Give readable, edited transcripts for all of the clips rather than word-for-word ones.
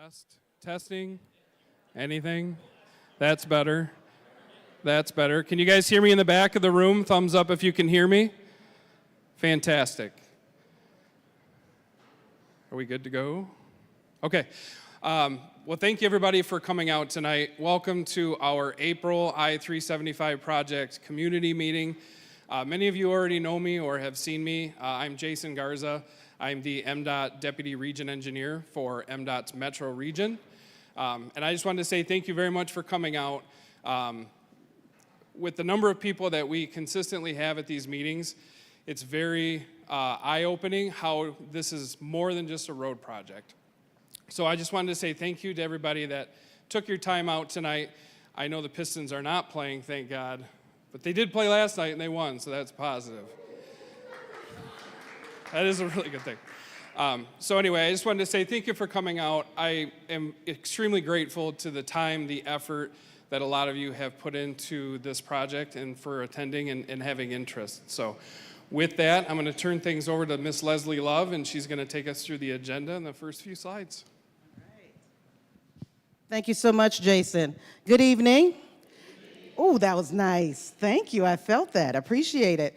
Test. Testing. Anything? That's better. That's better. Can you guys hear me in the back of the room? Thumbs up if you can hear me. Fantastic. Are we good to go? Okay. Well, thank you everybody for coming out tonight. Welcome to our April I-375 project community meeting. Many of you already know me or have seen me. I'm Jason Garza. I'm the MDOT Deputy Region Engineer for MDOT's Metro Region. And I just wanted to say thank you very much for coming out. With the number of people that we consistently have at these meetings, it's very eye-opening how this is more than just a road project. So I just wanted to say thank you to everybody that took your time out tonight. I know the Pistons are not playing, thank God, but they did play last night and they won, so that's positive. That is a really good thing. So anyway, I just wanted to say thank you for coming out. I am extremely grateful to the time, the effort that a lot of you have put into this project and for attending and having interest. So with that, I'm going to turn things over to Miss Leslie Love, and she's going to take us through the agenda in the first few slides. Thank you so much, Jason. Good evening. Oh, that was nice. Thank you. I felt that. Appreciate it.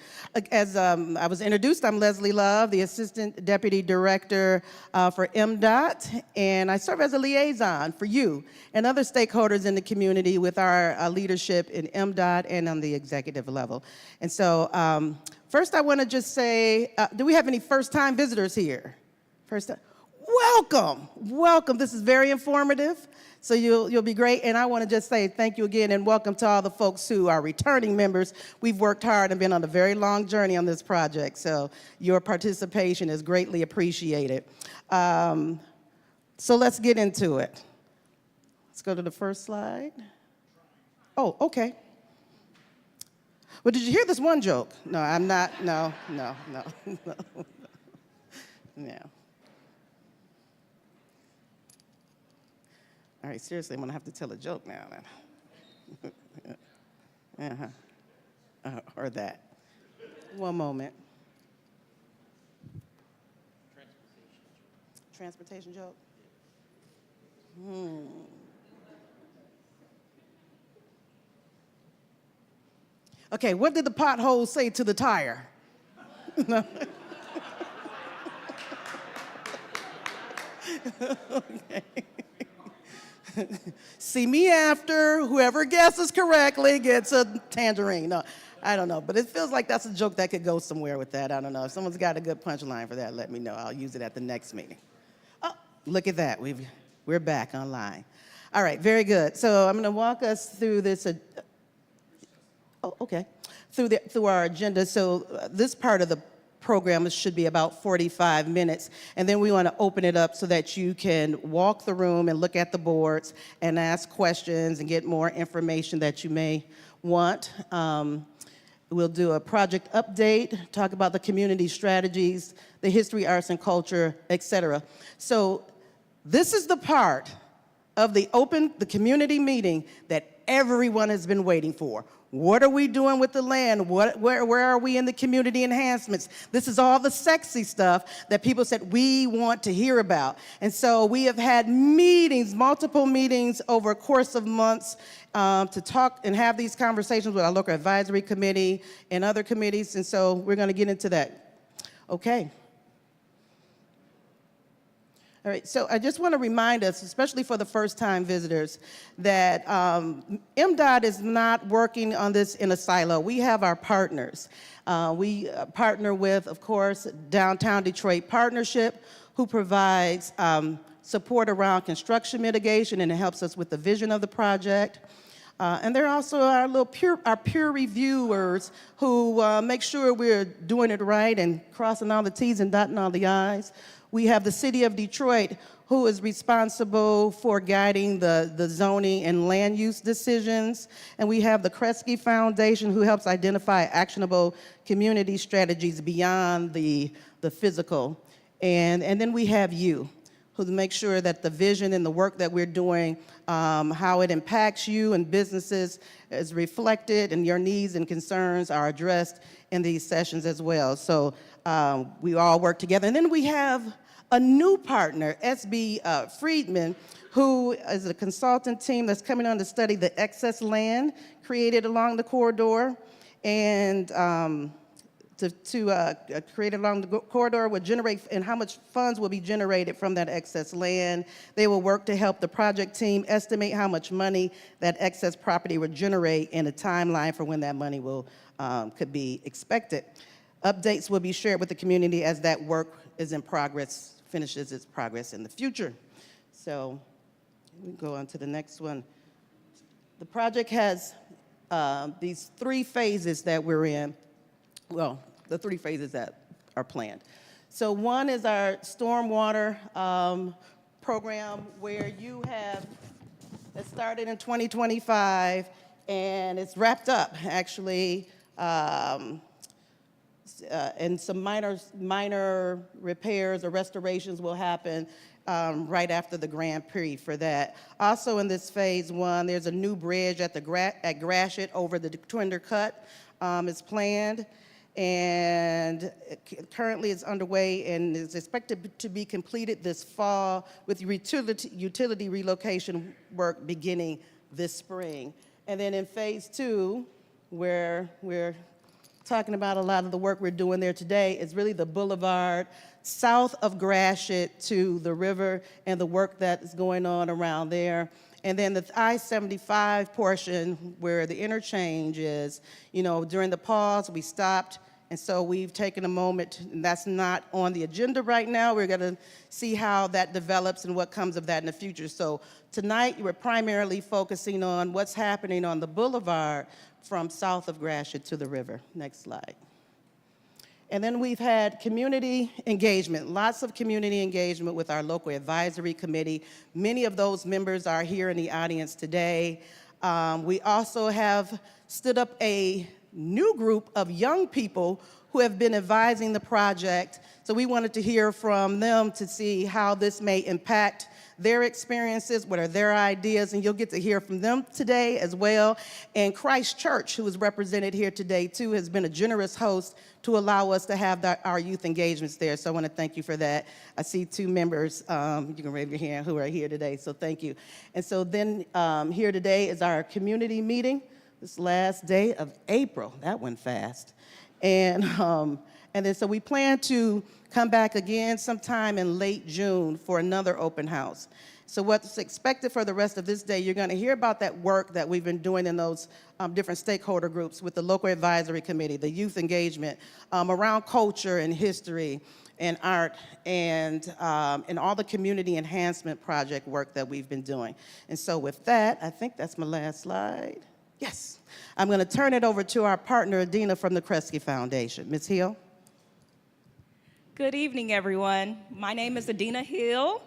As I was introduced, I'm Leslie Love, the Assistant Deputy Director for MDOT, and I serve as a liaison for you and other stakeholders in the community with our leadership in MDOT and on the executive level. And so first I want to just say, do we have any first-time visitors here? First time? Welcome. Welcome. This is very informative. So you'll be great, and I want to just say thank you again and welcome to all the folks who are returning members. We've worked hard and been on a very long journey on this project, so your participation is greatly appreciated. So let's get into it. Let's go to the first slide. Oh, okay. Well, did you hear this one joke? No, I'm not. No. Yeah. All right, seriously, I'm going to have to tell a joke now. Or that. One moment. Transportation joke? Okay, what did the pothole say to the tire? No. Okay. See me after, whoever guesses correctly gets a tangerine. No, I don't know, but it feels like that's a joke that could go somewhere with that. I don't know. If someone's got a good punchline for that, let me know. I'll use it at the next meeting. Oh, look at that. We're back online. All right, very good. So I'm going to walk us through this. Through our agenda. So this part of the program should be about 45 minutes, and then we want to open it up so that you can walk the room and look at the boards and ask questions and get more information that you may want. We'll do a project update, talk about the community strategies, the history, arts, and culture, etc. So this is the part of the community meeting that everyone has been waiting for. What are we doing with the land? Where are we in the community enhancements? This is all the sexy stuff that people said we want to hear about. And so we have had meetings, multiple meetings over a course of months to talk and have these conversations with our local advisory committee and other committees. And so we're going to get into that. Okay. All right, so I just want to remind us, especially for the first-time visitors, that MDOT is not working on this in a silo. We have our partners. We partner with, of course, Downtown Detroit Partnership, who provides support around construction mitigation, and it helps us with the vision of the project. And they're also our peer reviewers who make sure we're doing it right and crossing all the T's and dotting all the I's. We have the City of Detroit, who is responsible for guiding the zoning and land use decisions. And we have the Kresge Foundation, who helps identify actionable community strategies beyond the physical. And then we have you, who make sure that the vision and the work that we're doing, how it impacts you and businesses is reflected, and your needs and concerns are addressed in these sessions as well. So we all work together. And then we have a new partner, SB Friedman, who is a consultant team that's coming on to study the excess land created along the corridor, and create along the corridor will generate, and how much funds will be generated from that excess land. They will work to help the project team estimate how much money that excess property will generate and a timeline for when that money will could be expected. Updates will be shared with the community as that work is in progress, finishes its progress in the future. So we go on to the next one. The project has these 3 phases that we're in. Well, the 3 phases that are planned. So one is our stormwater program, where you have, it started in 2025 and it's wrapped up actually, and some minor repairs or restorations will happen right after the Grand Prix for that. Also in this phase 1, there's a new bridge at Gratiot over the Twinder Cut is planned, and currently it's underway and is expected to be completed this fall, with utility relocation work beginning this spring. And then in phase 2, where we're talking about a lot of the work we're doing there today, is really the boulevard south of Gratiot to the river and the work that is going on around there. And then the I-75 portion where the interchange is, you know, during the pause, we stopped. And so we've taken a moment, and that's not on the agenda right now. We're gonna see how that develops and what comes of that in the future. So tonight, we're primarily focusing on what's happening on the boulevard from south of Gratiot to the river. Next slide. And then we've had community engagement, lots of community engagement with our local advisory committee. Many of those members are here in the audience today. We also have stood up a new group of young people who have been advising the project. So we wanted to hear from them to see how this may impact their experiences, what are their ideas, and you'll get to hear from them today as well. And Christ Church, who is represented here today too, has been a generous host to allow us to have our youth engagements there. So I want to thank you for that. I see 2 members, you can raise your hand, who are here today, so thank you. And so then here today is our community meeting, this last day of April. That went fast. And then so we plan to come back again sometime in late June for another open house. So what's expected for the rest of this day, you're going to hear about that work that we've been doing in those different stakeholder groups with the local advisory committee, the youth engagement, around culture and history and art, and all the community enhancement project work that we've been doing. And so with that, I think that's my last slide. Yes, I'm going to turn it over to our partner, Adina, from the Kresge Foundation. Ms. Hill. Good evening, everyone. My name is Adina Hill.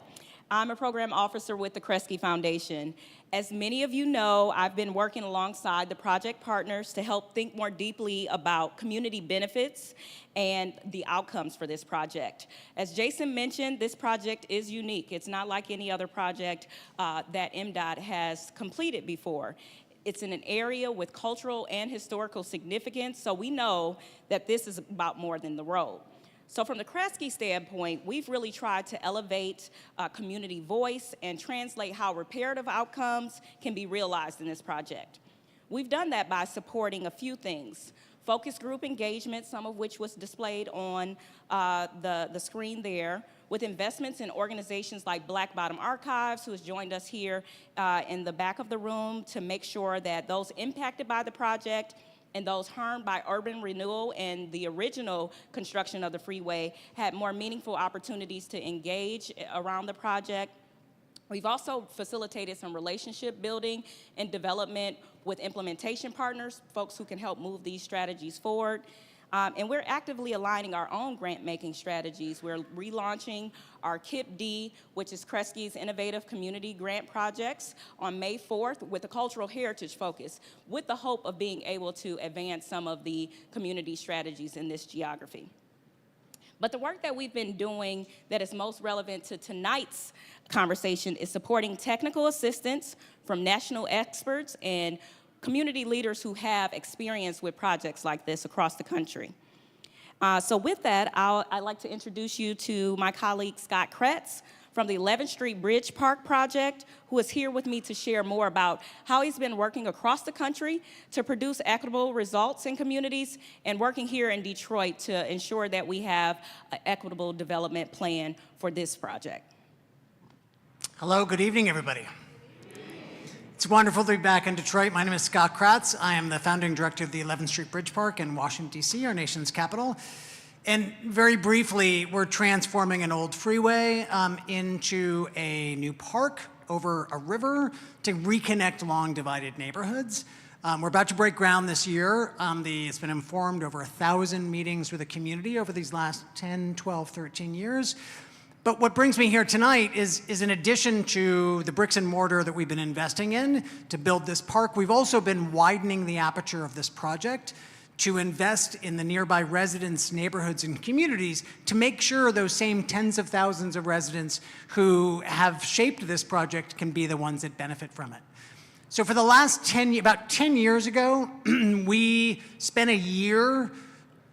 I'm a program officer with the Kresge Foundation. As many of you know, I've been working alongside the project partners to help think more deeply about community benefits and the outcomes for this project. As Jason mentioned, this project is unique. It's not like any other project that MDOT has completed before. It's in an area with cultural and historical significance, so we know that this is about more than the road. So from the Kresge standpoint, we've really tried to elevate community voice and translate how reparative outcomes can be realized in this project. We've done that by supporting a few things. Focus group engagement, some of which was displayed on the screen there, with investments in organizations like Black Bottom Archives, who has joined us here in the back of the room to make sure that those impacted by the project and those harmed by urban renewal and the original construction of the freeway had more meaningful opportunities to engage around the project. We've also facilitated some relationship building and development with implementation partners, folks who can help move these strategies forward. And we're actively aligning our own grant-making strategies. We're relaunching our KIP-D, which is Kresge's Innovative Community Grant Projects, on May 4th with a cultural heritage focus, with the hope of being able to advance some of the community strategies in this geography. But the work that we've been doing that is most relevant to tonight's conversation is supporting technical assistance from national experts and community leaders who have experience with projects like this across the country. So with that, I'd like to introduce you to my colleague Scott Kretz from the 11th Street Bridge Park Project, who is here with me to share more about how he's been working across the country to produce equitable results in communities and working here in Detroit to ensure that we have an equitable development plan for this project. Hello, good evening, everybody. It's wonderful to be back in Detroit. My name is Scott Kratz. I am the founding director of the 11th Street Bridge Park in Washington, D.C., our nation's capital. And very briefly, we're transforming an old freeway into a new park over a river to reconnect long divided neighborhoods. We're about to break ground this year. It's been informed over 1,000 meetings with the community over these last 10, 12, 13 years. But what brings me here tonight is in addition to the bricks and mortar that we've been investing in to build this park, we've also been widening the aperture of this project to invest in the nearby residents, neighborhoods, and communities to make sure those same tens of thousands of residents who have shaped this project can be the ones that benefit from it. So for the last about 10 years ago, we spent a year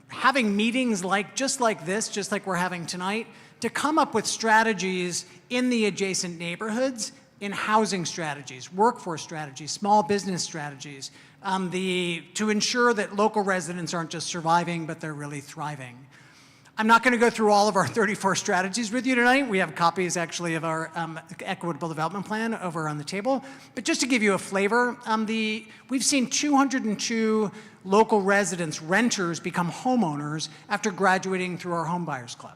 having meetings just like this, just like we're having tonight, to come up with strategies in the adjacent neighborhoods, in housing strategies, workforce strategies, small business strategies, to ensure that local residents aren't just surviving, but they're really thriving. I'm not going to go through all of our 34 strategies with you tonight. We have copies, actually, of our Equitable Development Plan over on the table. But just to give you a flavor, we've seen 202 local residents, renters, become homeowners after graduating through our Home Buyers Club.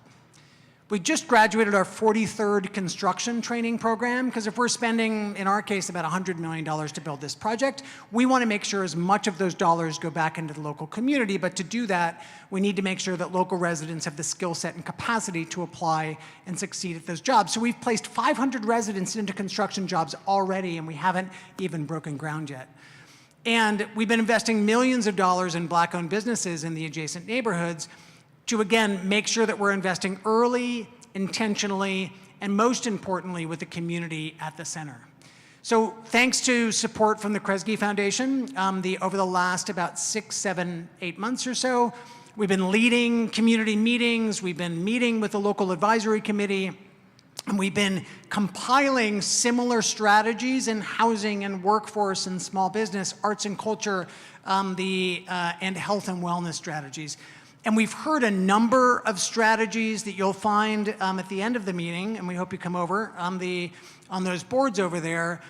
We just graduated our 43rd construction training program, because if we're spending, in our case, about $100 million to build this project, we want to make sure as much of those dollars go back into the local community. But to do that, we need to make sure that local residents have the skill set and capacity to apply and succeed at those jobs. So we've placed 500 residents into construction jobs already, and we haven't even broken ground yet. And we've been investing millions of dollars in Black-owned businesses in the adjacent neighborhoods to, again, make sure that we're investing early, intentionally, and most importantly, with the community at the center. So thanks to support from the Kresge Foundation, over the last about 6, 7, 8 months or so, we've been leading community meetings, we've been meeting with the local advisory committee, and we've been compiling similar strategies in housing and workforce and small business, arts and culture, and health and wellness strategies. And we've heard a number of strategies that you'll find at the end of the meeting, and we hope you come over on those boards over there,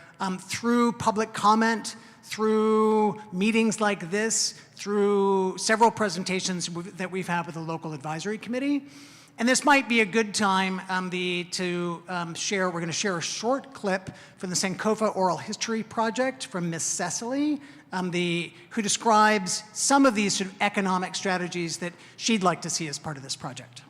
through public comment, through meetings like this, through several presentations that we've had with the local advisory committee. And this might be a good time to share. We're going to share a short clip from the Sankofa Oral History Project from Miss Cecily, who describes some of these sort of economic strategies that she'd like to see as part of this project.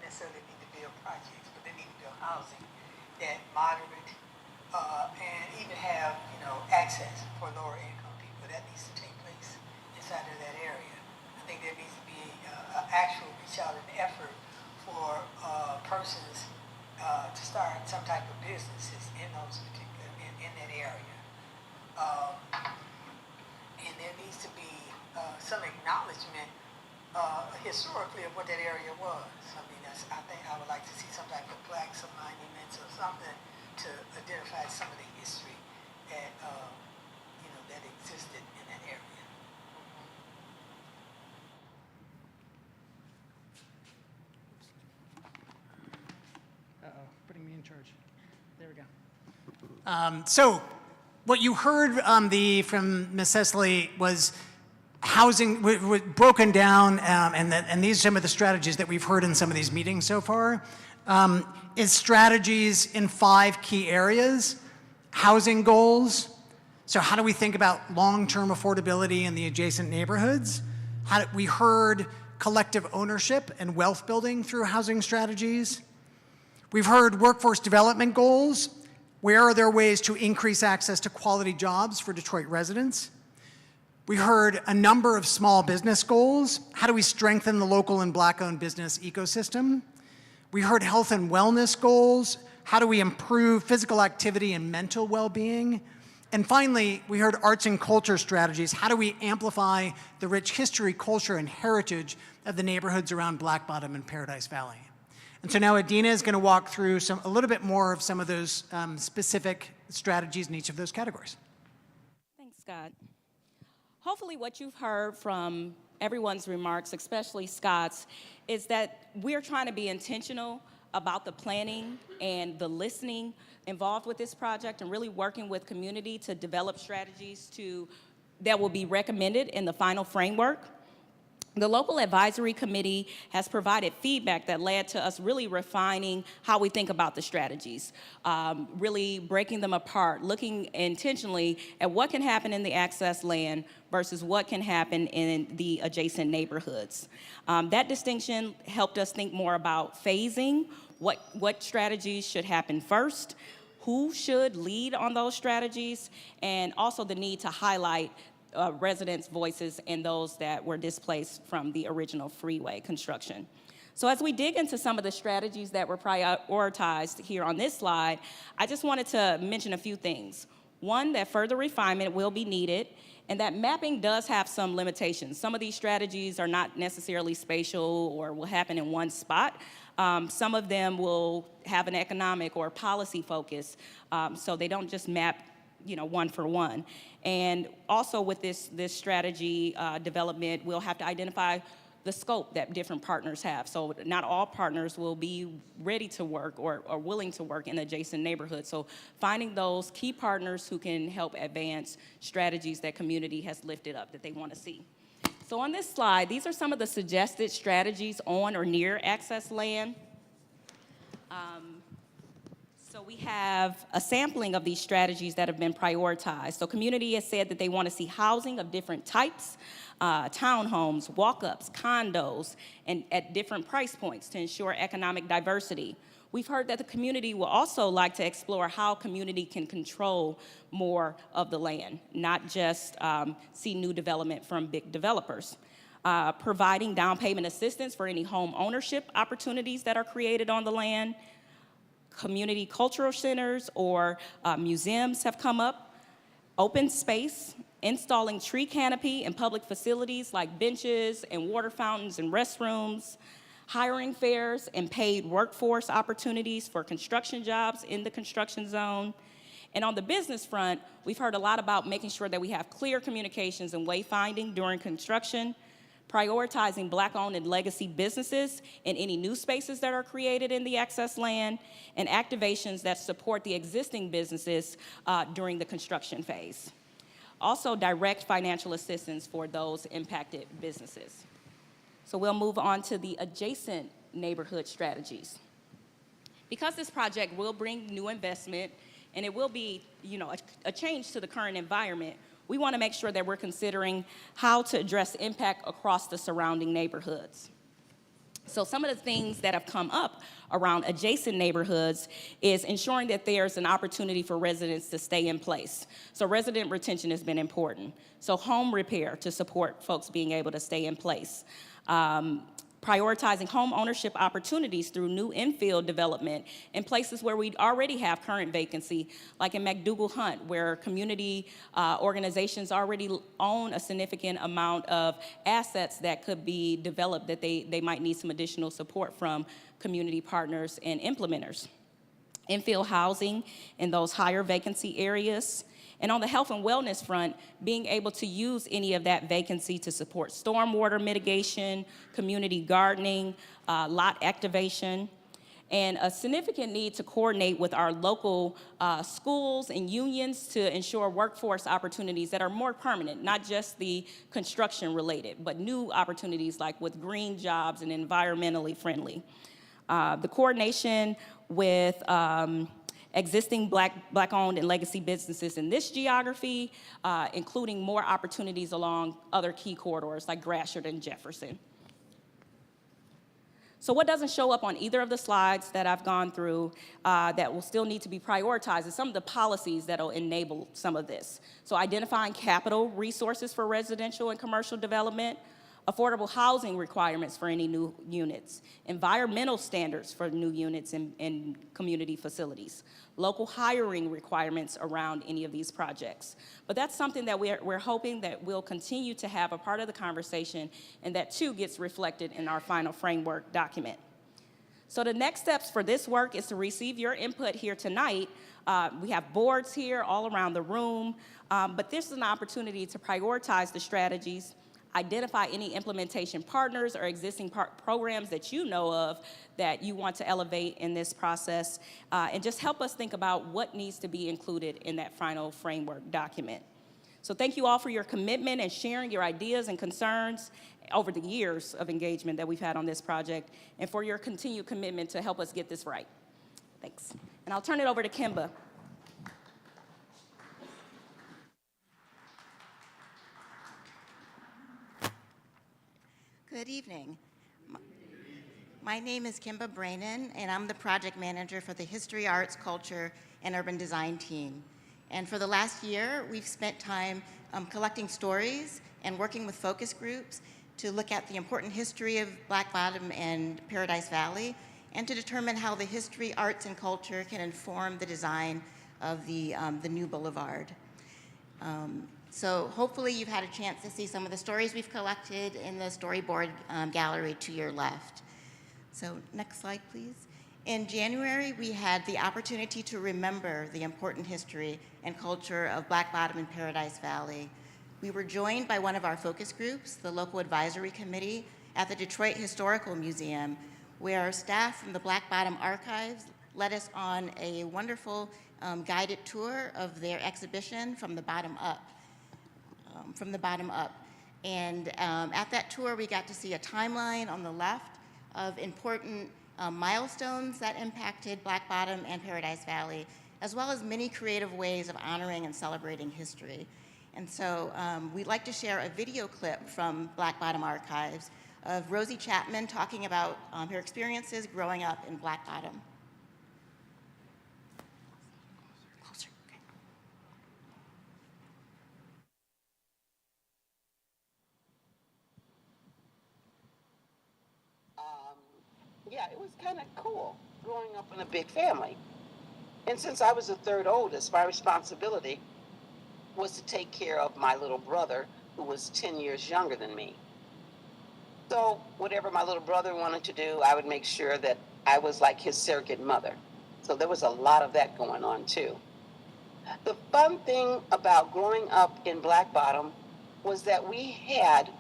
Necessarily need to build projects, but they need to build housing that moderate and even have, access for lower income people. That needs to take place inside of that area. I think there needs to be an actual reach out and effort for persons to start some type of businesses in those particular, in that area. And there needs to be some acknowledgement historically of what that area was. I mean, I think I would like to see some type of plaques or monuments or something to identify some of the history that, that existed in that area. Uh-oh, putting me in charge. There we go. So what you heard from Ms. Cecily was housing broken down, and these are some of the strategies that we've heard in some of these meetings so far, is strategies in 5 key areas. Housing goals. So how do we think about long-term affordability in the adjacent neighborhoods? We heard collective ownership and wealth building through housing strategies. We've heard workforce development goals. Where are there ways to increase access to quality jobs for Detroit residents? We heard a number of small business goals. How do we strengthen the local and Black-owned business ecosystem? We heard health and wellness goals. How do we improve physical activity and mental well-being? And finally, we heard arts and culture strategies. How do we amplify the rich history, culture, and heritage of the neighborhoods around Black Bottom and Paradise Valley? And so now Adina is going to walk through a little bit more of some of those specific strategies in each of those categories. Thanks, Scott. Hopefully what you've heard from everyone's remarks, especially Scott's, is that we're trying to be intentional about the planning and the listening involved with this project and really working with community to develop strategies that will be recommended in the final framework. The local advisory committee has provided feedback that led to us really refining how we think about the strategies, really breaking them apart, looking intentionally at what can happen in the access land versus what can happen in the adjacent neighborhoods. That distinction helped us think more about phasing, what strategies should happen first, who should lead on those strategies, and also the need to highlight residents' voices and those that were displaced from the original freeway construction. So as we dig into some of the strategies that were prioritized here on this slide, I just wanted to mention a few things. One, that further refinement will be needed, and that mapping does have some limitations. Some of these strategies are not necessarily spatial or will happen in one spot. Some of them will have an economic or policy focus, so they don't just map one for one. And also with this strategy development, we'll have to identify the scope that different partners have. So not all partners will be ready to work or willing to work in adjacent neighborhoods. So finding those key partners who can help advance strategies that community has lifted up that they want to see. So on this slide, these are some of the suggested strategies on or near access land. So we have a sampling of these strategies that have been prioritized. So community has said that they want to see housing of different types, townhomes, walk-ups, condos, and at different price points to ensure economic diversity. We've heard that the community will also like to explore how community can control more of the land, not just see new development from big developers. Providing down payment assistance for any home ownership opportunities that are created on the land. Community cultural centers or museums have come up. Open space, installing tree canopy in public facilities like benches and water fountains and restrooms. Hiring fairs and paid workforce opportunities for construction jobs in the construction zone. And on the business front, we've heard a lot about making sure that we have clear communications and wayfinding during construction, prioritizing Black-owned and legacy businesses in any new spaces that are created in the access land, and activations that support the existing businesses during the construction phase. Also, direct financial assistance for those impacted businesses. So we'll move on to the adjacent neighborhood strategies. Because this project will bring new investment and it will be, a change to the current environment, we want to make sure that we're considering how to address impact across the surrounding neighborhoods. So some of the things that have come up around adjacent neighborhoods is ensuring that there's an opportunity for residents to stay in place. So resident retention has been important. So home repair to support folks being able to stay in place. Prioritizing home ownership opportunities through new infill development in places where we already have current vacancy, like in McDougal Hunt, where community organizations already own a significant amount of assets that could be developed that they might need some additional support from community partners and implementers. Infill housing in those higher vacancy areas. And on the health and wellness front, being able to use any of that vacancy to support stormwater mitigation, community gardening, lot activation, and a significant need to coordinate with our local schools and unions to ensure workforce opportunities that are more permanent, not just the construction related, but new opportunities like with green jobs and environmentally friendly. The coordination with existing Black-owned and legacy businesses in this geography, including more opportunities along other key corridors like Gratiot and Jefferson. So what doesn't show up on either of the slides that I've gone through that will still need to be prioritized is some of the policies that will enable some of this. So identifying capital resources for residential and commercial development, affordable housing requirements for any new units, environmental standards for new units in community facilities, local hiring requirements around any of these projects. But that's something that we're hoping that we'll continue to have a part of the conversation, and that too gets reflected in our final framework document. So the next steps for this work is to receive your input here tonight. We have boards here all around the room, but this is an opportunity to prioritize the strategies, identify any implementation partners or existing programs that you know of that you want to elevate in this process, and just help us think about what needs to be included in that final framework document. So thank you all for your commitment and sharing your ideas and concerns over the years of engagement that we've had on this project, and for your continued commitment to help us get this right. Thanks. And I'll turn it over to Kimba. Good evening. My name is Kimba Brainin, and I'm the project manager for the History, Arts, Culture, and Urban Design team. And for the last year, we've spent time collecting stories and working with focus groups to look at the important history of Black Bottom and Paradise Valley, and to determine how the history, arts, and culture can inform the design of the new boulevard. So hopefully you've had a chance to see some of the stories we've collected in the storyboard gallery to your left. So next slide, please. In January, we had the opportunity to remember the important history and culture of Black Bottom and Paradise Valley. We were joined by one of our focus groups, the local advisory committee, at the Detroit Historical Museum, where staff from the Black Bottom Archives led us on a wonderful guided tour of their exhibition from the bottom up. And at that tour, we got to see a timeline on the left of important milestones that impacted Black Bottom and Paradise Valley, as well as many creative ways of honoring and celebrating history. And so we'd like to share a video clip from Black Bottom Archives of Rosie Chapman talking about her experiences growing up in Black Bottom. Yeah, it was kind of cool growing up in a big family. And since I was the third oldest, my responsibility was to take care of my little brother, who was 10 years younger than me. So whatever my little brother wanted to do, I would make sure that I was like his surrogate mother. So there was a lot of that going on too. The fun thing about growing up in Black Bottom was that we had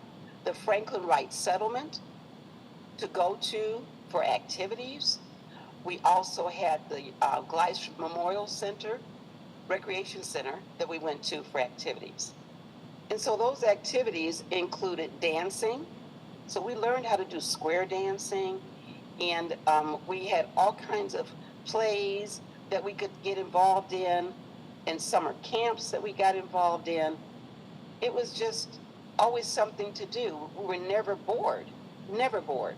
the Franklin Wright settlement to go to for activities. We also had the Gleis Memorial Center, Recreation Center, that we went to for activities. And so those activities included dancing. So we learned how to do square dancing, and we had all kinds of plays that we could get involved in, and summer camps that we got involved in. It was just always something to do. We were never bored, never bored.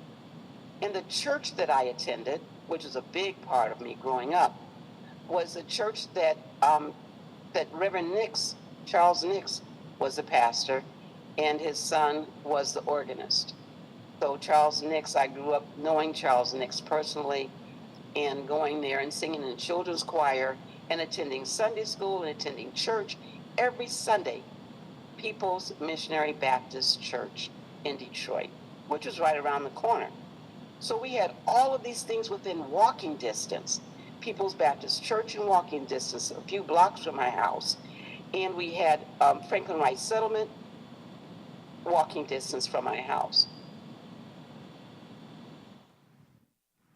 And the church that I attended, which is a big part of me growing up, was a church that that Reverend Nix, Charles Nix, was the pastor, and his son was the organist. So Charles Nix, I grew up knowing Charles Nix personally, and going there and singing in the children's choir and attending Sunday school and attending church every Sunday. People's Missionary Baptist Church in Detroit, which was right around the corner. So we had all of these things within walking distance. People's Baptist Church in walking distance, a few blocks from my house. And we had Franklin White Settlement walking distance from my house.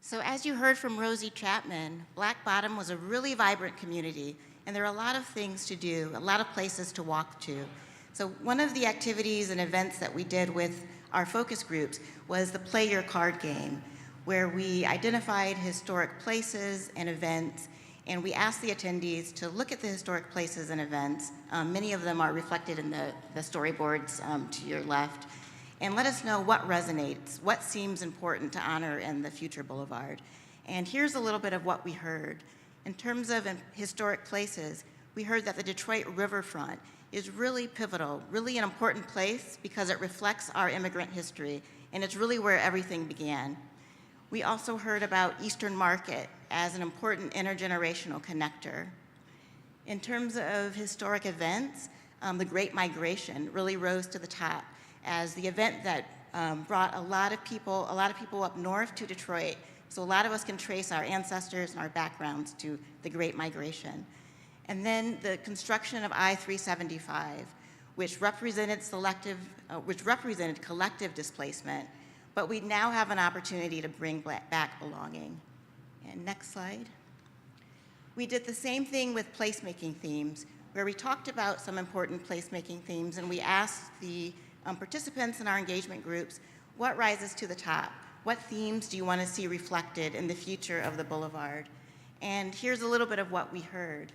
So as you heard from Rosie Chapman, Black Bottom was a really vibrant community, and there are a lot of things to do, a lot of places to walk to. So one of the activities and events that we did with our focus groups was the Play Your Card game, where we identified historic places and events, and we asked the attendees to look at the historic places and events. Many of them are reflected in the storyboards to your left, and let us know what resonates, what seems important to honor in the future boulevard. And here's a little bit of what we heard. In terms of historic places, we heard that the Detroit riverfront is really pivotal, really an important place because it reflects our immigrant history, and it's really where everything began. We also heard about Eastern Market as an important intergenerational connector. In terms of historic events, the Great Migration really rose to the top as the event that brought a lot of people up north to Detroit. So a lot of us can trace our ancestors and our backgrounds to the Great Migration. And then the construction of I-375, which represented collective displacement, but we now have an opportunity to bring back belonging. And next slide. We did the same thing with placemaking themes, where we talked about some important placemaking themes, and we asked the participants in our engagement groups, what rises to the top? What themes do you want to see reflected in the future of the boulevard? And here's a little bit of what we heard.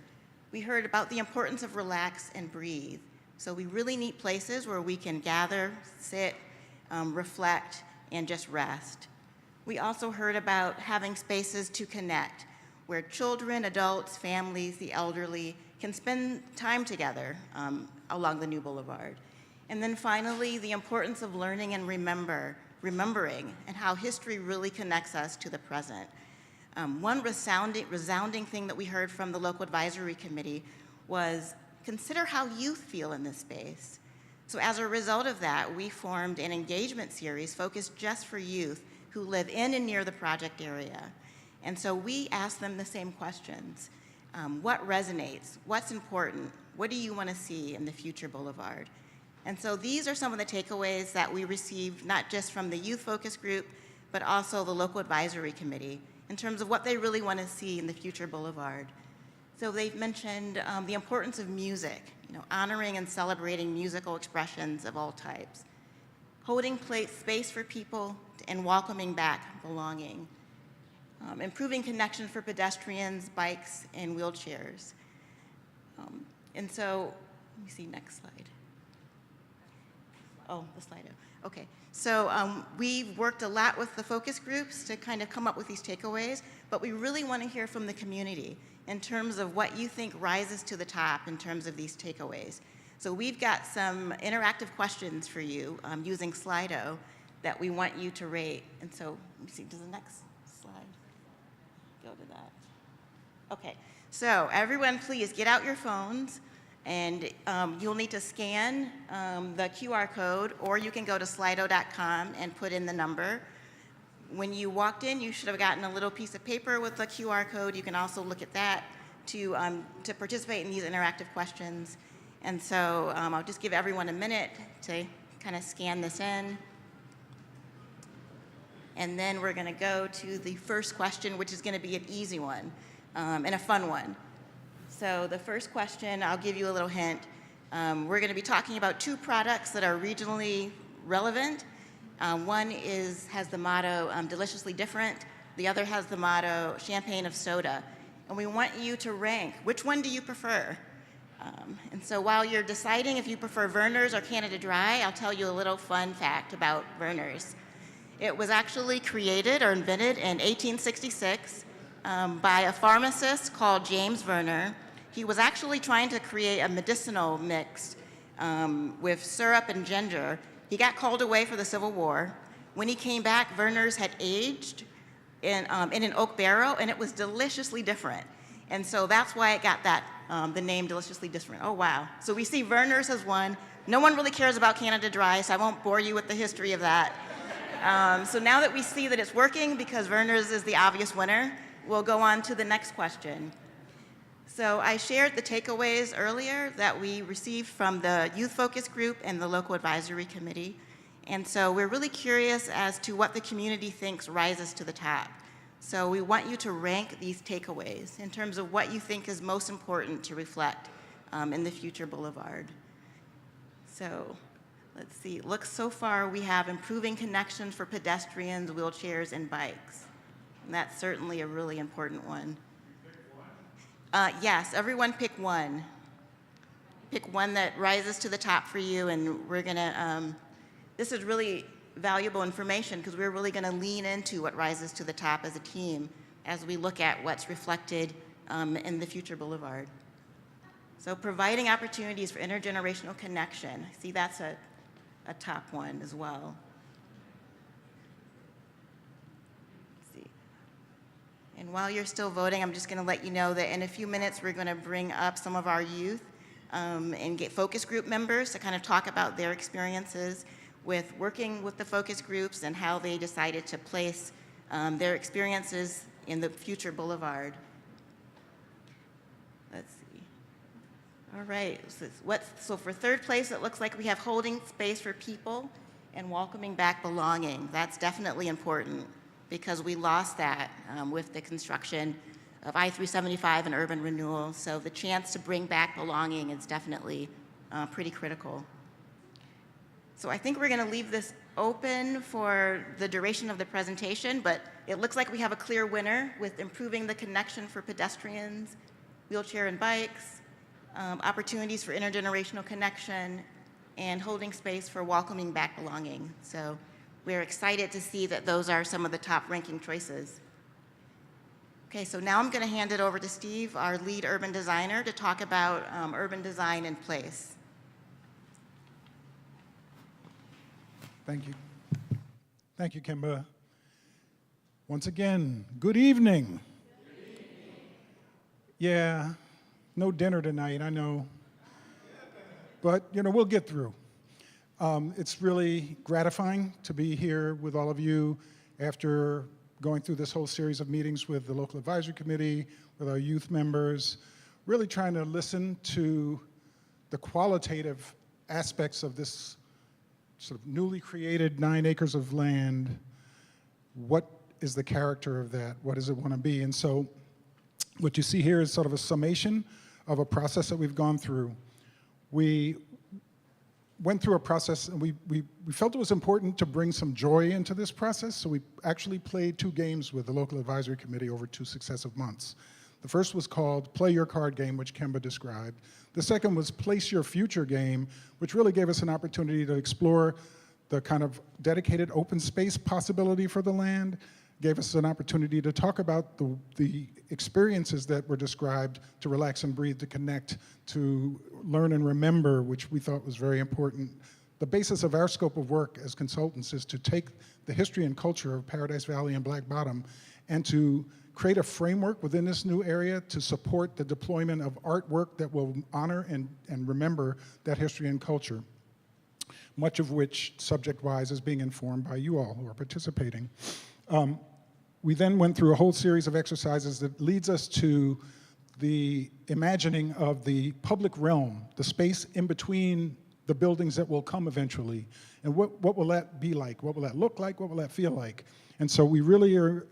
We heard about the importance of relax and breathe. So we really need places where we can gather, sit, reflect, and just rest. We also heard about having spaces to connect, where children, adults, families, the elderly can spend time together along the new boulevard. And then finally, the importance of learning and remembering, and how history really connects us to the present. One resounding thing that we heard from the local advisory committee was, consider how youth feel in this space. So as a result of that, we formed an engagement series focused just for youth who live in and near the project area. And so we asked them the same questions. What resonates? What's important? What do you want to see in the future boulevard? And so these are some of the takeaways that we received, not just from the youth focus group, but also the local advisory committee, in terms of what they really want to see in the future boulevard. So they've mentioned the importance of music, honoring and celebrating musical expressions of all types, holding space for people and welcoming back belonging, improving connection for pedestrians, bikes, and wheelchairs. And so, let me see, next slide. Oh, the slide. Okay. So we've worked a lot with the focus groups to kind of come up with these takeaways, but we really want to hear from the community in terms of what you think rises to the top in terms of these takeaways. So we've got some interactive questions for you using Slido that we want you to rate. And so, let me see, does the next slide go to that? Okay. So everyone, please get out your phones. And you'll need to scan the QR code, or you can go to slido.com and put in the number. When you walked in, you should have gotten a little piece of paper with the QR code. You can also look at that to participate in these interactive questions. And so I'll just give everyone a minute to kind of scan this in. And then we're going to go to the first question, which is going to be an easy one and a fun one. So the first question, I'll give you a little hint. We're going to be talking about two products that are regionally relevant. One has the motto, deliciously different. The other has the motto, champagne of soda. And we want you to rank, which one do you prefer? And so while you're deciding if you prefer Verner's or Canada Dry, I'll tell you a little fun fact about Verner's. It was actually created or invented in 1866 by a pharmacist called James Verner. He was actually trying to create a medicinal mix with syrup and ginger. He got called away for the Civil War. When he came back, Verner's had aged in an oak barrel, and it was deliciously different. And so that's why it got that, the name Deliciously Different. Oh, wow. So we see Verner's as one. No one really cares about Canada Dry, so I won't bore you with the history of that. So now that we see that it's working, because Verner's is the obvious winner, we'll go on to the next question. So I shared the takeaways earlier that we received from the Youth Focus Group and the Local Advisory Committee. And so we're really curious as to what the community thinks rises to the top. So we want you to rank these takeaways in terms of what you think is most important to reflect in the future boulevard. So let's see, looks so far we have improving connections for pedestrians, wheelchairs, and bikes. And that's certainly a really important one. Yes, everyone pick one. Pick one that rises to the top for you, and we're gonna, this is really valuable information because we're really gonna lean into what rises to the top as a team as we look at what's reflected in the future boulevard. So providing opportunities for intergenerational connection. I see that's a top one as well. Let's see. And while you're still voting, I'm just gonna let you know that in a few minutes, we're gonna bring up some of our youth and get focus group members to kind of talk about their experiences with working with the focus groups and how they decided to place their experiences in the future boulevard. Let's see. All right, so for third place, it looks like we have holding space for people and welcoming back belonging. That's definitely important because we lost that with the construction of I-375 and urban renewal. So the chance to bring back belonging is definitely pretty critical. So I think we're gonna leave this open for the duration of the presentation, but it looks like we have a clear winner with improving the connection for pedestrians, wheelchair and bikes, opportunities for intergenerational connection, and holding space for welcoming back belonging. So we're excited to see that those are some of the top ranking choices. Okay, so now I'm gonna hand it over to Steve, our lead urban designer, to talk about urban design in place. Thank you. Thank you, Kimba. Once again, good evening. Yeah, no dinner tonight, I know. But, you know, we'll get through. It's really gratifying to be here with all of you after going through this whole series of meetings with the Local Advisory Committee, with our youth members, really trying to listen to the qualitative aspects of this sort of newly created 9 acres of land. What is the character of that? What does it want to be? And so what you see here is sort of a summation of a process that we've gone through. We went through a process and we felt it was important to bring some joy into this process, so we actually played 2 games with the Local Advisory Committee over 2 successive months. The first was called Play Your Card Game, which Kemba described. The second was Place Your Future Game, which really gave us an opportunity to explore the kind of dedicated open space possibility for the land, gave us an opportunity to talk about the experiences that were described, to relax and breathe, to connect, to learn and remember, which we thought was very important. The basis of our scope of work as consultants is to take the history and culture of Paradise Valley and Black Bottom and to create a framework within this new area to support the deployment of artwork that will honor and remember that history and culture, much of which, subject-wise, is being informed by you all who are participating. We then went through a whole series of exercises that leads us to the imagining of the public realm, the space in between the buildings that will come eventually. And what will that be like? What will that look like? What will that feel like? And so we really are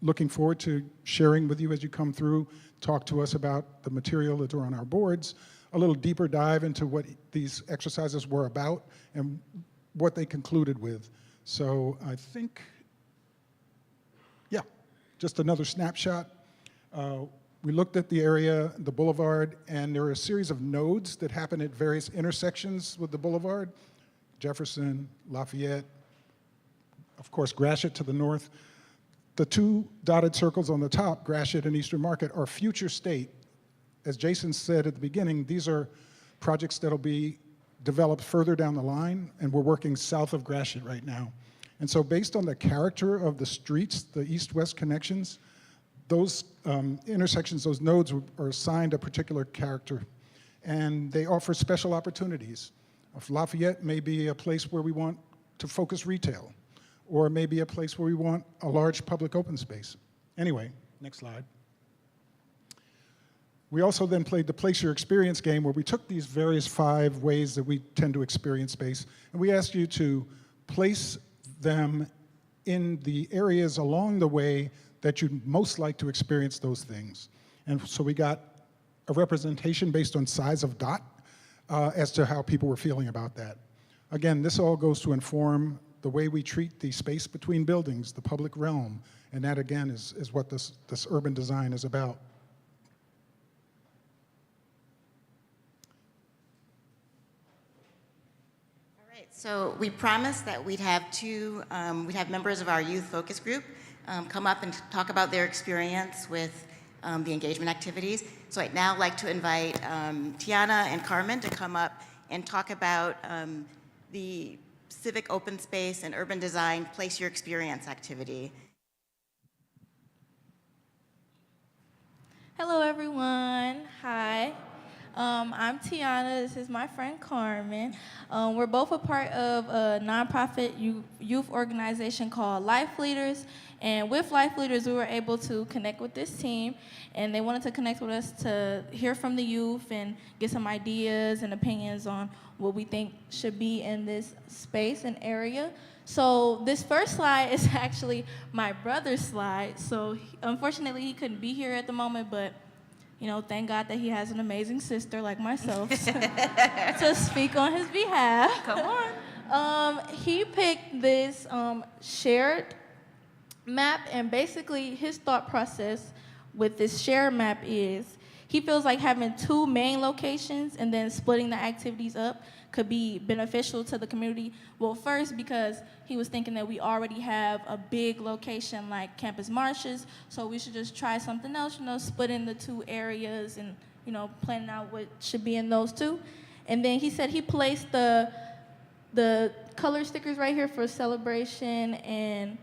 looking forward to sharing with you as you come through, talk to us about the material that's on our boards, a little deeper dive into what these exercises were about and what they concluded with. So I think, yeah, just another snapshot. We looked at the area, the boulevard, and there are a series of nodes that happen at various intersections with the boulevard: Jefferson, Lafayette, of course, Gratiot to the north. The two dotted circles on the top, Gratiot and Eastern Market, are future state. As Jason said at the beginning, these are projects that'll be developed further down the line, and we're working south of Gratiot right now. And so based on the character of the streets, the east-west connections, those intersections, those nodes are assigned a particular character, and they offer special opportunities. Lafayette may be a place where we want to focus retail, or maybe a place where we want a large public open space. Anyway, next slide. We also then played the Place Your Experience game, where we took these various 5 ways that we tend to experience space, and we asked you to place them in the areas along the way that you'd most like to experience those things. And so we got a representation based on size of dot as to how people were feeling about that. Again, this all goes to inform the way we treat the space between buildings, the public realm, and that again is what this urban design is about. All right, so we promised that we'd have we'd have members of our youth focus group come up and talk about their experience with the engagement activities. So I'd now like to invite Tiana and Carmen to come up and talk about the civic open space and urban design Place Your Experience activity. Hello, everyone. Hi. I'm Tiana. This is my friend Carmen. We're both a part of a nonprofit youth organization called Life Leaders. And with Life Leaders, we were able to connect with this team. And they wanted to connect with us to hear from the youth and get some ideas and opinions on what we think should be in this space and area. So this first slide is actually my brother's slide. So unfortunately, he couldn't be here at the moment, but you know, thank God that he has an amazing sister like myself to speak on his behalf. Come on. He picked this shared map, and basically his thought process with this shared map is he feels like having 2 main locations and then splitting the activities up could be beneficial to the community. Well, first, because he was thinking that we already have a big location like Campus Marshes, so we should just try something else, you know, splitting the 2 areas and, you know, planning out what should be in those 2. And then he said he placed the color stickers right here for celebration and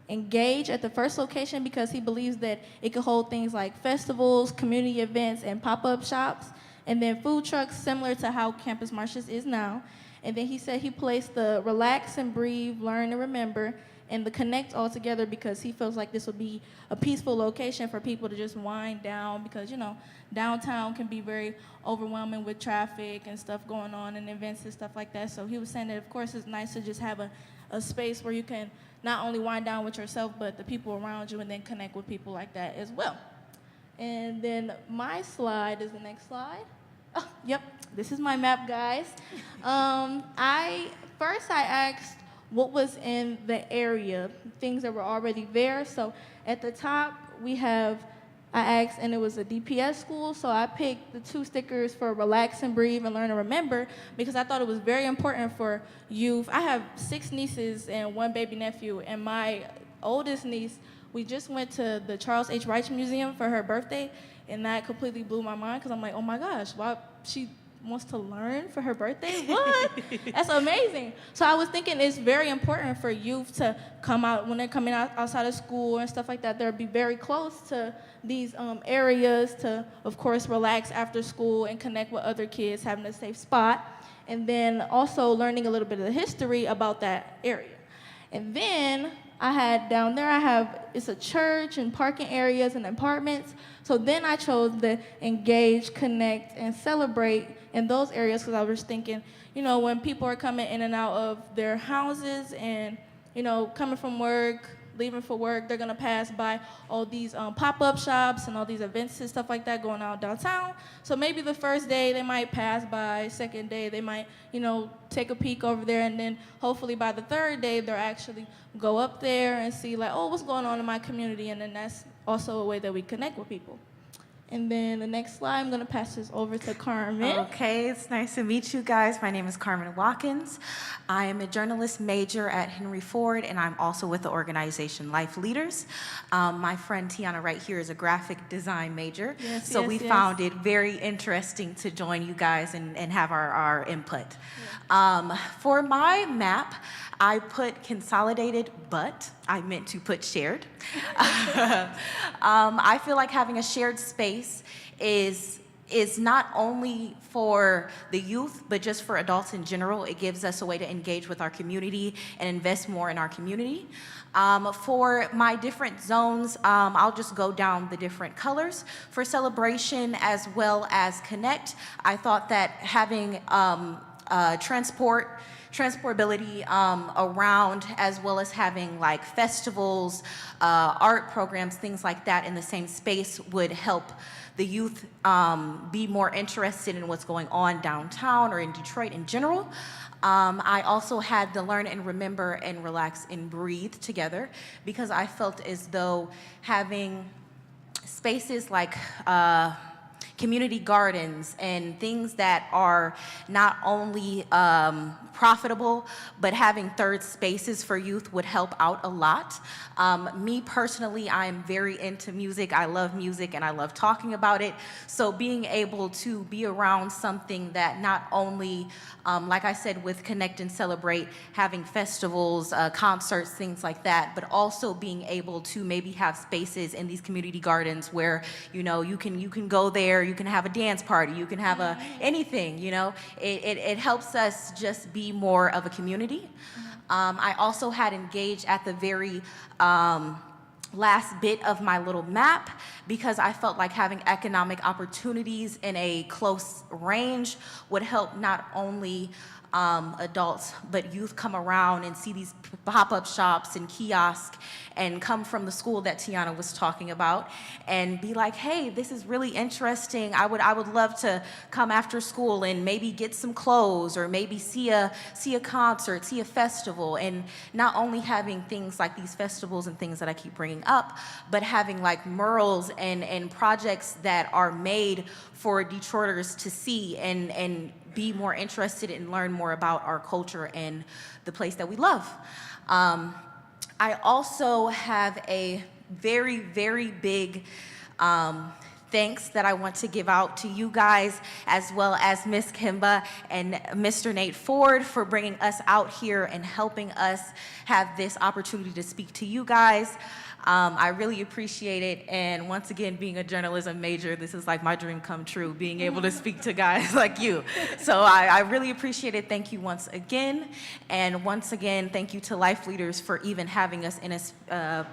engage at the first location because he believes that it could hold things like festivals, community events, and pop-up shops, and then food trucks similar to how Campus Marshes is now. And then he said he placed the relax and breathe, learn and remember, and the connect all together because he feels like this would be a peaceful location for people to just wind down because, you know, downtown can be very overwhelming with traffic and stuff going on and events and stuff like that. So he was saying that, of course, it's nice to just have a space where you can not only wind down with yourself, but the people around you, and then connect with people like that as well. And then my slide is the next slide. Oh, yep, this is my map, guys. I asked what was in the area, things that were already there. So at the top, I asked, and it was a DPS school, so I picked the 2 stickers for relax and breathe and learn and remember because I thought it was very important for youth. I have 6 nieces and 1 baby nephew, and my oldest niece, we just went to the Charles H. Reich Museum for her birthday, and that completely blew my mind because I'm like, oh my gosh, why she wants to learn for her birthday? What? That's amazing. So I was thinking it's very important for youth to come out when they're coming out outside of school and stuff like that. They'll be very close to these areas to, of course, relax after school and connect with other kids, having a safe spot, and then also learning a little bit of the history about that area. And then down there, it's a church and parking areas and apartments. So then I chose the engage, connect, and celebrate in those areas because I was thinking, you know, when people are coming in and out of their houses and, you know, coming from work, leaving for work, they're gonna pass by all these pop-up shops and all these events and stuff like that going on downtown. So maybe the first day they might pass by, second day they might, you know, take a peek over there, and then hopefully by the 3rd day they'll actually go up there and see like, oh, what's going on in my community, and then that's also a way that we connect with people. And then the next slide, I'm going to pass this over to Carmen. Okay, it's nice to meet you guys. My name is Carmen Watkins. I am a journalist major at Henry Ford, and I'm also with the organization Life Leaders. My friend Tiana right here is a graphic design major. Yes, so yes, we yes. found it very interesting to join you guys and have our input. For my map, I put consolidated, but I meant to put shared. I feel like having a shared space is not only for the youth, but just for adults in general. It gives us a way to engage with our community and invest more in our community. For my different zones, I'll just go down the different colors. For celebration as well as connect, I thought that having transportability around, as well as having like festivals, art programs, things like that in the same space would help the youth be more interested in what's going on downtown or in Detroit in general. I also had the learn and remember and relax and breathe together, because I felt as though having spaces like community gardens and things that are not only profitable, but having third spaces for youth would help out a lot. Me personally, I am very into music. I love music and I love talking about it. So being able to be around something that not only, like I said, with Connect and Celebrate, having festivals, concerts, things like that, but also being able to maybe have spaces in these community gardens where, you know, you can go there, you can have a dance party, you can have anything, you know. It helps us just be more of a community. I also had engaged at the very last bit of my little map, because I felt like having economic opportunities in a close range would help not only adults, but youth come around and see these pop-up shops and kiosks and come from the school that Tiana was talking about and be like, hey, this is really interesting. I would love to come after school and maybe get some clothes or maybe see a concert, see a festival. And not only having things like these festivals and things that I keep bringing up, but having like murals and projects that are made for Detroiters to see and be more interested and learn more about our culture and the place that we love. I also have a very, very big thanks that I want to give out to you guys, as well as Miss Kimba and Mr. Nate Ford for bringing us out here and helping us have this opportunity to speak to you guys. I really appreciate it, and once again, being a journalism major, this is like my dream come true, being able to speak to guys like you. So I really appreciate it. Thank you once again, and once again, thank you to Life Leaders for even having us in a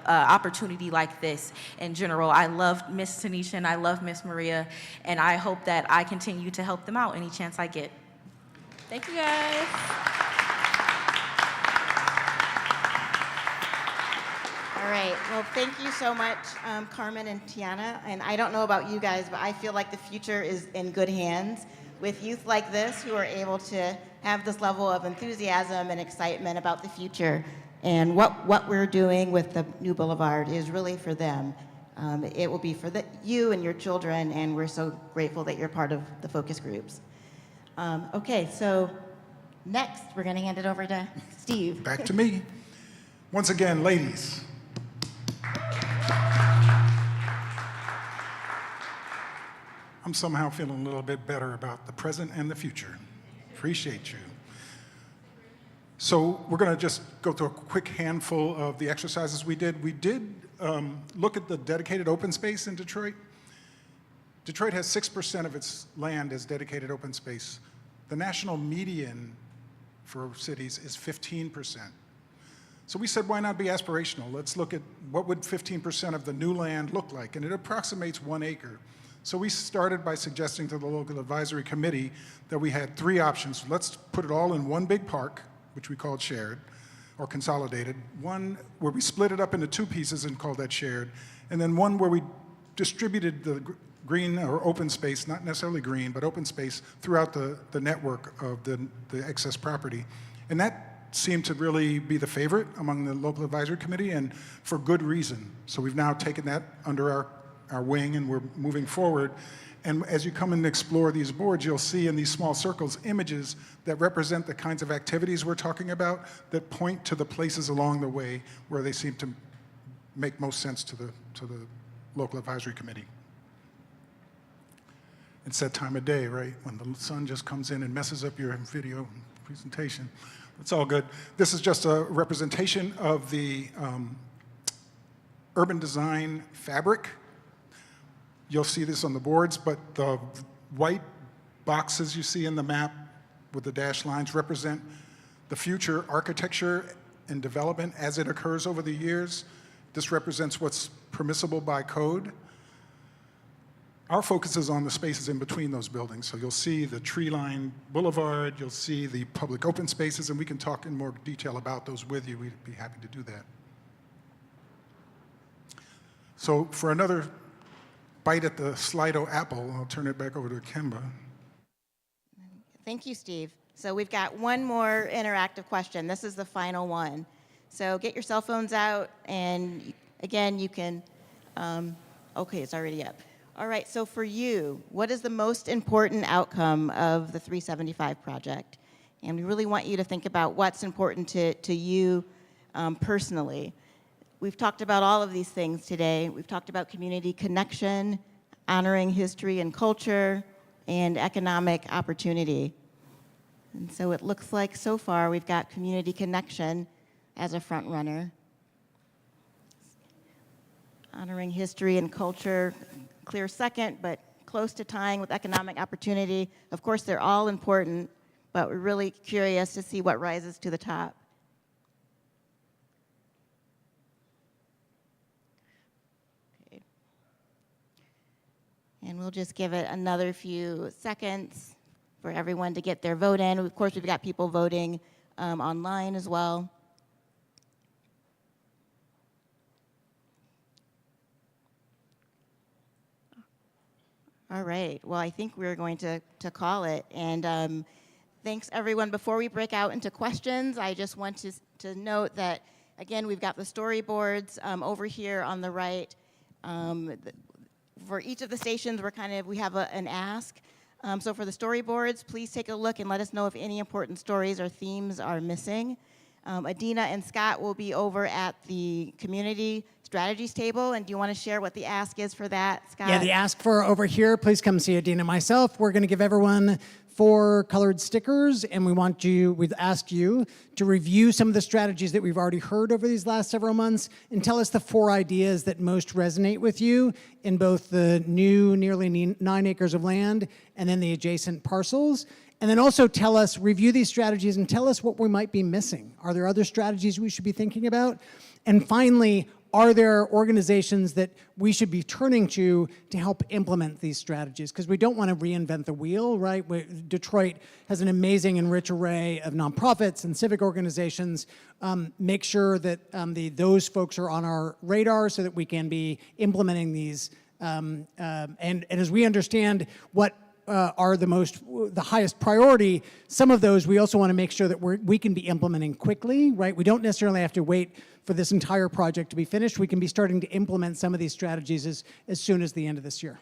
opportunity like this in general. I love Miss Tanisha and I love Miss Maria, and I hope that I continue to help them out any chance I get. Thank you, guys. All right, well, thank you so much, Carmen and Tiana. And I don't know about you guys, but I feel like the future is in good hands with youth like this who are able to have this level of enthusiasm and excitement about the future. And what we're doing with the new boulevard is really for them. It will be for you and your children, and we're so grateful that you're part of the focus groups. Okay, so next, we're going to hand it over to Steve. Back to me. Once again, ladies. I'm somehow feeling a little bit better about the present and the future. Appreciate you. So we're going to just go through a quick handful of the exercises we did. We did look at the dedicated open space in Detroit. Detroit has 6% of its land as dedicated open space. The national median for cities is 15%. So we said, why not be aspirational? Let's look at what would 15% of the new land look like, and it approximates 1 acre. So we started by suggesting to the local advisory committee that we had 3 options. Let's put it all in one big park, which we called shared, or consolidated, one where we split it up into 2 pieces and called that shared, and then one where we distributed the green or open space, not necessarily green, but open space throughout the network of the excess property. And that seemed to really be the favorite among the local advisory committee, and for good reason. So we've now taken that under our our wing, and we're moving forward. And as you come and explore these boards, you'll see in these small circles images that represent the kinds of activities we're talking about that point to the places along the way where they seem to make most sense to the local advisory committee. It's that time of day, right? When the sun just comes in and messes up your video presentation. It's all good. This is just a representation of the urban design fabric. You'll see this on the boards, but the white boxes you see in the map with the dashed lines represent the future architecture and development as it occurs over the years. This represents what's permissible by code. Our focus is on the spaces in between those buildings. So you'll see the tree-lined boulevard, you'll see the public open spaces, and we can talk in more detail about those with you. We'd be happy to do that. So for another bite at the Slido apple, I'll turn it back over to Kemba. Thank you, Steve. So we've got one more interactive question. This is the final one. So get your cell phones out, and again, you can, okay, it's already up. All right, so for you, what is the most important outcome of the 375 project? And we really want you to think about what's important to you personally. We've talked about all of these things today. We've talked about community connection, honoring history and culture, and economic opportunity. And so it looks like so far we've got community connection as a front runner. Honoring history and culture, clear second, but close to tying with economic opportunity. Of course, they're all important, but we're really curious to see what rises to the top. Okay. And we'll just give it another few seconds for everyone to get their vote in. Of course, we've got people voting online as well. All right, well, I think we're going to call it. And thanks, everyone. Before we break out into questions, I just want to note that, again, we've got the storyboards over here on the right. For each of the stations, we have an ask. So for the storyboards, please take a look and let us know if any important stories or themes are missing. Adina and Scott will be over at the community strategies table, and do you want to share what the ask is for that, Scott? Yeah, the ask for over here, please come see Adina and myself. We're going to give everyone 4 colored stickers, and we'd ask you to review some of the strategies that we've already heard over these last several months and tell us the 4 ideas that most resonate with you in both the new nearly 9 acres of land and then the adjacent parcels. And then also review these strategies and tell us what we might be missing. Are there other strategies we should be thinking about? And finally, are there organizations that we should be turning to help implement these strategies? Because we don't want to reinvent the wheel, right? Detroit has an amazing and rich array of nonprofits and civic organizations. Make sure that those folks are on our radar so that we can be implementing these. And as we understand what are the highest priority, some of those we also want to make sure that we can be implementing quickly, right? We don't necessarily have to wait for this entire project to be finished. We can be starting to implement some of these strategies as soon as the end of this year.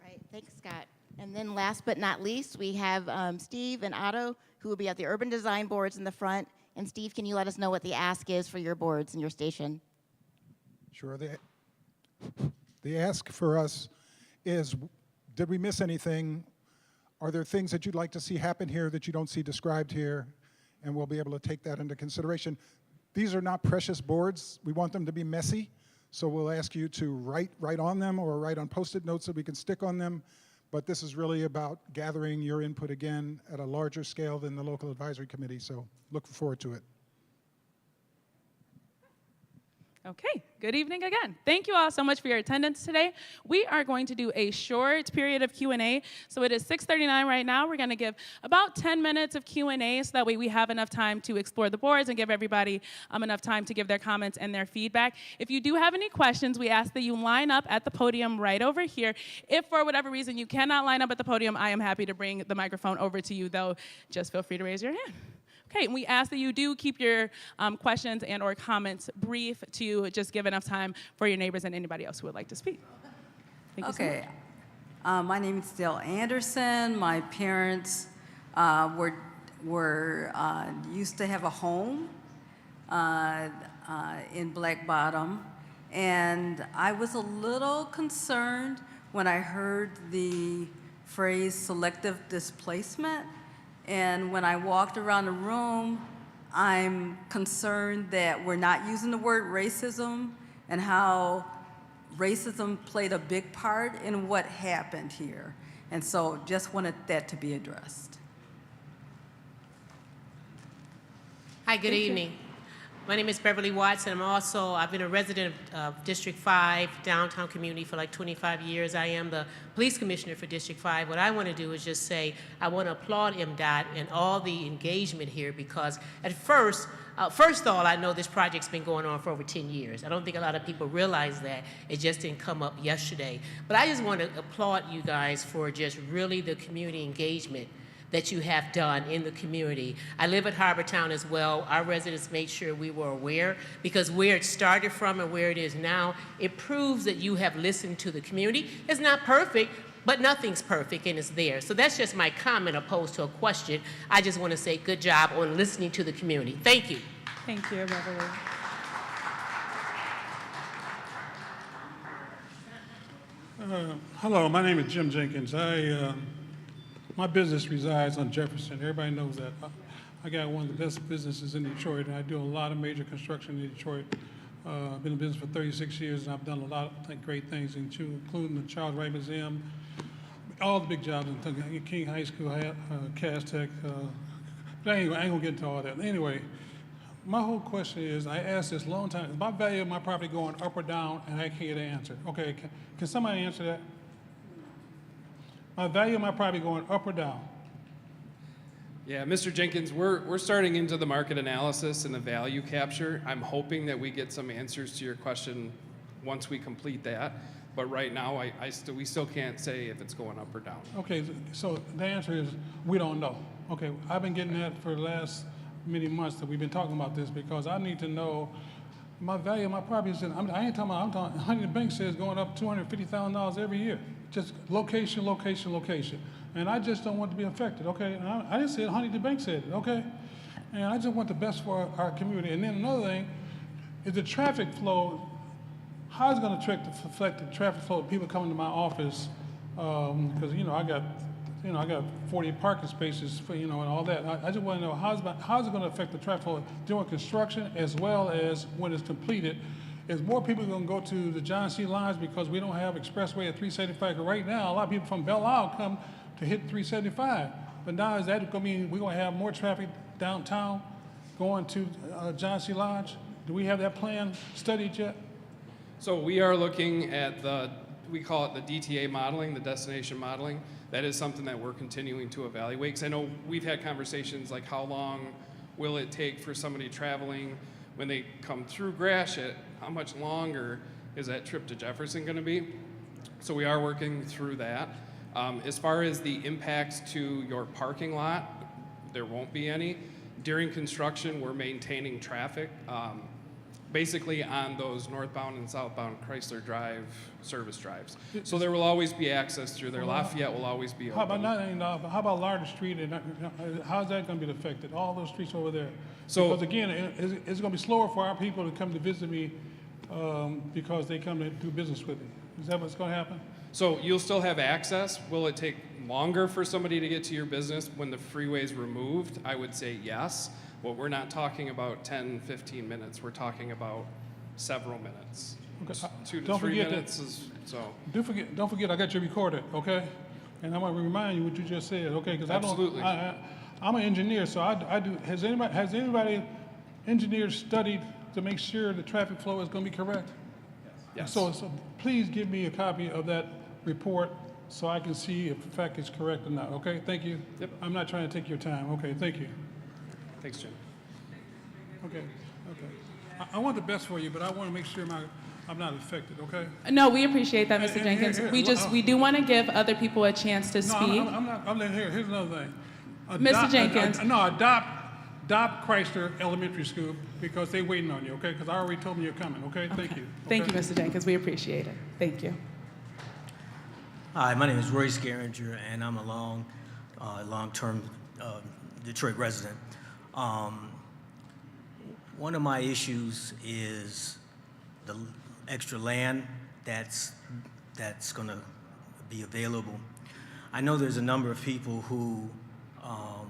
Right, thanks, Scott. And then last but not least, we have Steve and Otto, who will be at the urban design boards in the front. And Steve, can you let us know what the ask is for your boards and your station? Sure. The ask for us is, did we miss anything? Are there things that you'd like to see happen here that you don't see described here? And we'll be able to take that into consideration. These are not precious boards. We want them to be messy. So we'll ask you to write on them or write on Post-it notes that we can stick on them. But this is really about gathering your input again at a larger scale than the local advisory committee. So look forward to it. Okay, good evening again. Thank you all so much for your attendance today. We are going to do a short period of Q&A. So it is 6:39 right now. We're going to give about 10 minutes of Q&A so that way we have enough time to explore the boards and give everybody enough time to give their comments and their feedback. If you do have any questions, we ask that you line up at the podium right over here. If for whatever reason you cannot line up at the podium, I am happy to bring the microphone over to you, though. Just feel free to raise your hand. Okay, and we ask that you do keep your questions and or comments brief to just give enough time for your neighbors and anybody else who would like to speak. Thank you so much. Okay. My name is Dale Anderson. My parents used to have a home in Black Bottom, and I was a little concerned when I heard the phrase selective displacement. And when I walked around the room, I'm concerned that we're not using the word racism and how racism played a big part in what happened here. And so just wanted that to be addressed. Hi, good evening. My name is Beverly Watts, and I've been a resident of District 5 downtown community for like 25 years. I am the police commissioner for District 5. What I want to do is just say I want to applaud MDOT and all the engagement here, because at first of all, I know this project's been going on for over 10 years. I don't think a lot of people realize that. It just didn't come up yesterday. But I just want to applaud you guys for just really the community engagement that you have done in the community. I live at Harbor Town as well. Our residents made sure we were aware, because where it started from and where it is now, it proves that you have listened to the community. It's not perfect, but nothing's perfect, and it's there. So that's just my comment opposed to a question. I just want to say good job on listening to the community. Thank you. Thank you, Beverly. Hello, my name is Jim Jenkins. My business resides on Jefferson. Everybody knows that. I got one of the best businesses in Detroit, and I do a lot of major construction in Detroit. I've been in business for 36 years, and I've done a lot of great things, including the Charles Wright Museum, all the big jobs in King High School, Cass Tech. But anyway, I ain't gonna get into all that. Anyway, my whole question is, I asked this a long time, is my value of my property going up or down? And I can't get an answer. Okay, can somebody answer that? My value of my property going up or down? Yeah, Mr. Jenkins, we're starting into the market analysis and the value capture. I'm hoping that we get some answers to your question once we complete that. But right now, we still can't say if it's going up or down. Okay, so the answer is we don't know. Okay, I've been getting that for the last many months that we've been talking about this, because I need to know my value of my property. I ain't talking about, I'm talking, Huntington Bank says going up $250,000 every year. Just location, location, location. And I just don't want to be affected, okay? And I didn't say it, Huntington Bank said it, okay? And I just want the best for our community. And then another thing is the traffic flow. How is it going to affect the traffic flow of people coming to my office? Because I got 40 parking spaces for, and all that. I just want to know how's it going to affect the traffic flow during construction as well as when it's completed. Is more people going to go to the John C. Lines because we don't have expressway at 375? Because right now, a lot of people from Belle Isle come to hit 375. But now is that going to mean we're going to have more traffic downtown going to John C. Lodge? Do we have that plan studied yet? So we are looking at we call it the DTA modeling, the destination modeling. That is something that we're continuing to evaluate. Because I know we've had conversations like how long will it take for somebody traveling when they come through Gratiot? How much longer is that trip to Jefferson going to be? So we are working through that. As far as the impacts to your parking lot, there won't be any. During construction, we're maintaining traffic, basically on those northbound and southbound Chrysler Drive service drives. So there will always be access through there. Lafayette will always be open. How about Larder Street? And how's that going to be affected? All those streets over there. So, because again, it's going to be slower for our people to come to visit me because they come to do business with me. Is that what's going to happen? So you'll still have access. Will it take longer for somebody to get to your business when the freeway's removed? I would say yes. But we're not talking about 10, 15 minutes. We're talking about several minutes. Okay. 2 to 3 minutes. Don't forget, I got you recorded, okay? And I'm going to remind you what you just said, okay? Because Absolutely. I'm an engineer, so I do. Has anybody engineered studied to make sure the traffic flow is going to be correct? Yes. So please give me a copy of that report so I can see if the fact is correct or not, okay? Thank you. Yep. I'm not trying to take your time, okay? Thank you. Thanks, Jim. Okay. I want the best for you, but I want to make sure I'm not affected, okay? No, we appreciate that, Mr. Jenkins. We do want to give other people a chance to speak. Here's another thing. Mr. Jenkins. Adopt Chrysler Elementary School because they're waiting on you, okay? Because I already told them you're coming, okay? Thank you. Thank you, Mr. Jenkins. We appreciate it. Thank you. Hi, my name is Royce Garinger, and I'm a long-term Detroit resident. One of my issues is the extra land that's going to be available. I know there's a number of people who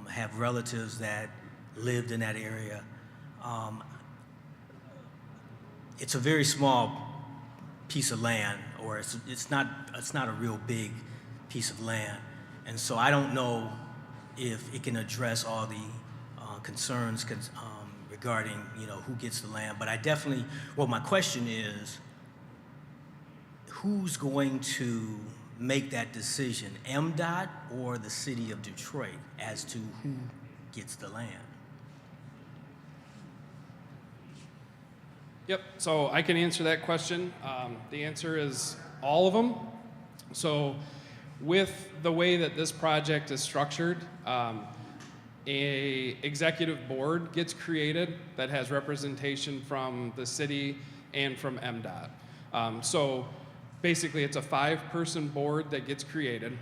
have relatives that lived in that area. It's a very small piece of land, or it's not a real big piece of land, and so I don't know if it can address all the concerns regarding who gets the land. But I definitely, well, my question is, who's going to make that decision, MDOT or the city of Detroit, as to who gets the land? Yep, so I can answer that question. The answer is all of them. So with the way that this project is structured, a executive board gets created that has representation from the city and from MDOT. So basically it's a 5-person board that gets created.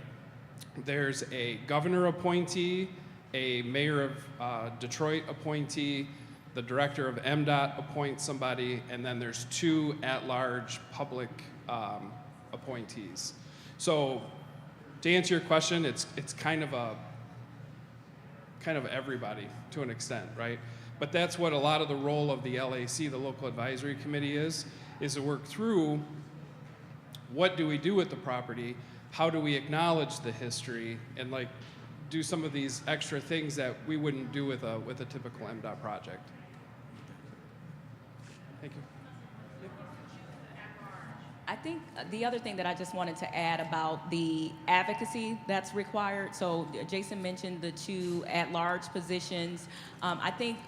There's a governor appointee, a mayor of Detroit appointee, the director of MDOT appoints somebody, and then there's 2 at-large public appointees. So to answer your question, it's kind of everybody to an extent, right? But that's what a lot of the role of the LAC, the Local Advisory Committee, is to work through what do we do with the property, how do we acknowledge the history, and like do some of these extra things that we wouldn't do with a typical MDOT project. Thank you. I think the other thing that I just wanted to add about the advocacy that's required, so Jason mentioned the 2 at-large positions. I think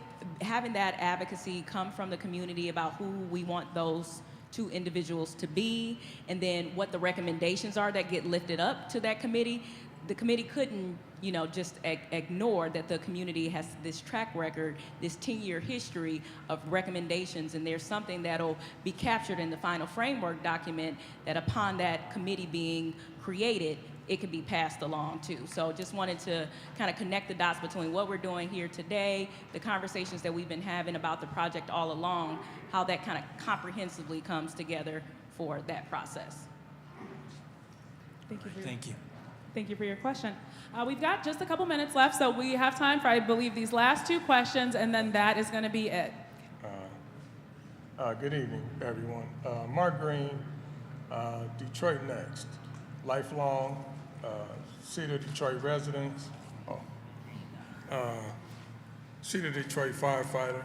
having that advocacy come from the community about who we want those 2 individuals to be, and then what the recommendations are that get lifted up to that committee. The committee couldn't, just ignore that the community has this track record, this 10-year history of recommendations, and there's something that'll be captured in the final framework document that upon that committee being created, it can be passed along too. So just wanted to kind of connect the dots between what we're doing here today, the conversations that we've been having about the project all along, how that kind of comprehensively comes together for that process. Thank you. Thank you. Thank you for your question. We've got just a couple minutes left, so we have time for, I believe, these last 2 questions, and then that is going to be it. Good evening, everyone. Mark Green, Detroit Next, lifelong City of Detroit residents, City of Detroit firefighter,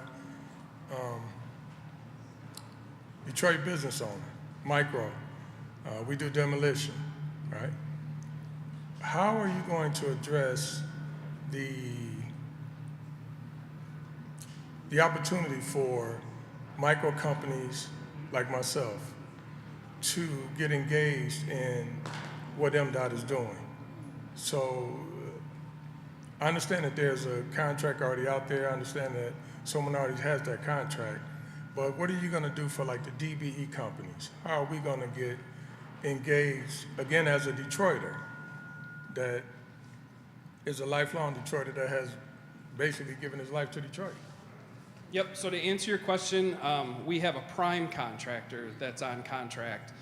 Detroit business owner, micro. We do demolition, right? How are you going to address the opportunity for micro companies like myself to get engaged in what MDOT is doing? So I understand that there's a contract already out there. I understand that someone already has that contract. But what are you going to do for like the DBE companies? How are we going to get engaged, again, as a Detroiter that is a lifelong Detroiter that has basically given his life to Detroit? Yep, so to answer your question, we have a prime contractor that's on contract.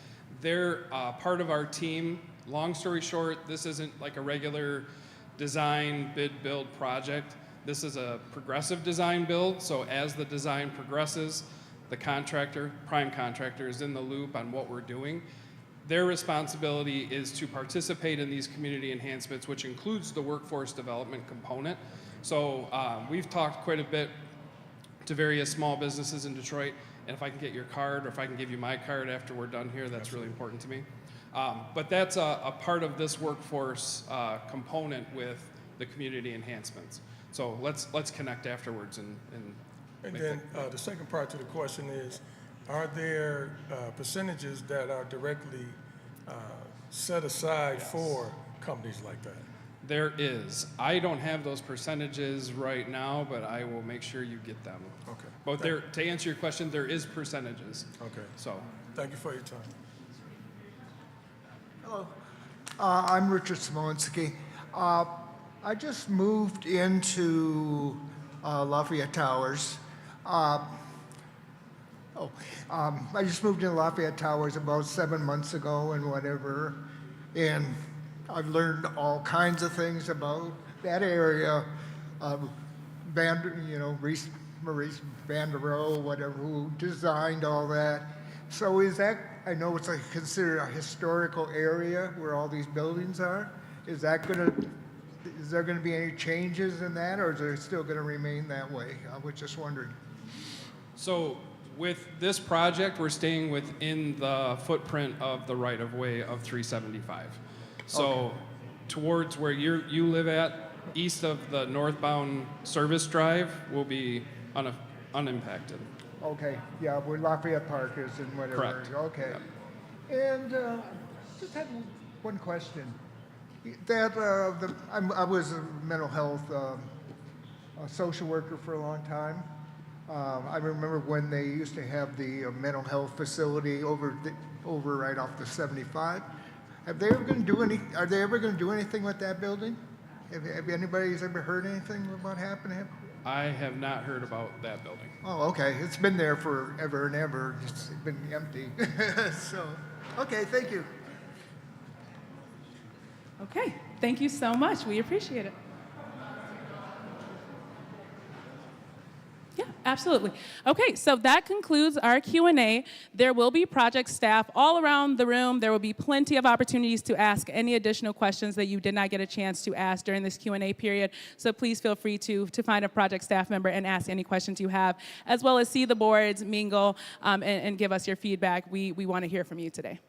They're part of our team. Long story short, this isn't like a regular design, bid, build project. This is a progressive design build, so as the design progresses, the contractor, prime contractor, is in the loop on what we're doing. Their responsibility is to participate in these community enhancements, which includes the workforce development component. So we've talked quite a bit to various small businesses in Detroit, and if I can get your card, or if I can give you my card after we're done here, that's really important to me. But that's a part of this workforce component with the community enhancements. So let's connect afterwards and then the second part to the question is, are there percentages that are directly set aside for companies like that? There is. I don't have those percentages right now, but I will make sure you get them. Okay. But to answer your question, there is percentages. Okay. So. Thank you for your time. Hello. I'm Richard Smolinski. I just moved into Lafayette Towers. I just moved into Lafayette Towers about 7 months ago and whatever, and I've learned all kinds of things about that area. Maurice Vanderoe, whatever, who designed all that. So is that, I know it's considered a historical area where all these buildings are. Is there gonna be any changes in that, or is it still gonna remain that way? I was just wondering. So with this project, we're staying within the footprint of the right-of-way of 375. So Okay. towards where you live at, east of the northbound service drive will be unimpacted. Okay, yeah, where Lafayette Park is and whatever. Correct. Okay. And just had one question. I was a mental health a social worker for a long time. I remember when they used to have the mental health facility over right off the 75. Are they ever going to do anything with that building? Have anybody's ever heard anything about happening? I have not heard about that building. Oh, okay. It's been there forever and ever. It's been empty. So, okay, thank you. Okay, thank you so much. We appreciate it. Yeah, absolutely. Okay, so that concludes our Q&A. There will be project staff all around the room. There will be plenty of opportunities to ask any additional questions that you did not get a chance to ask during this Q&A period. So please feel free to find a project staff member and ask any questions you have, as well as see the boards, mingle, and give us your feedback. We want to hear from you today.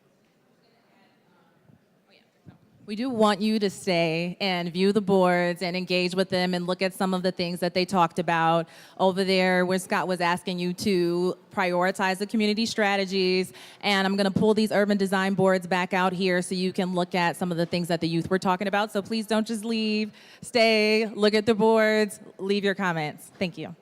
We do want you to stay and view the boards and engage with them and look at some of the things that they talked about over there where Scott was asking you to prioritize the community strategies. And I'm going to pull these urban design boards back out here so you can look at some of the things that the youth were talking about. So please don't just leave, stay, look at the boards, leave your comments. Thank you.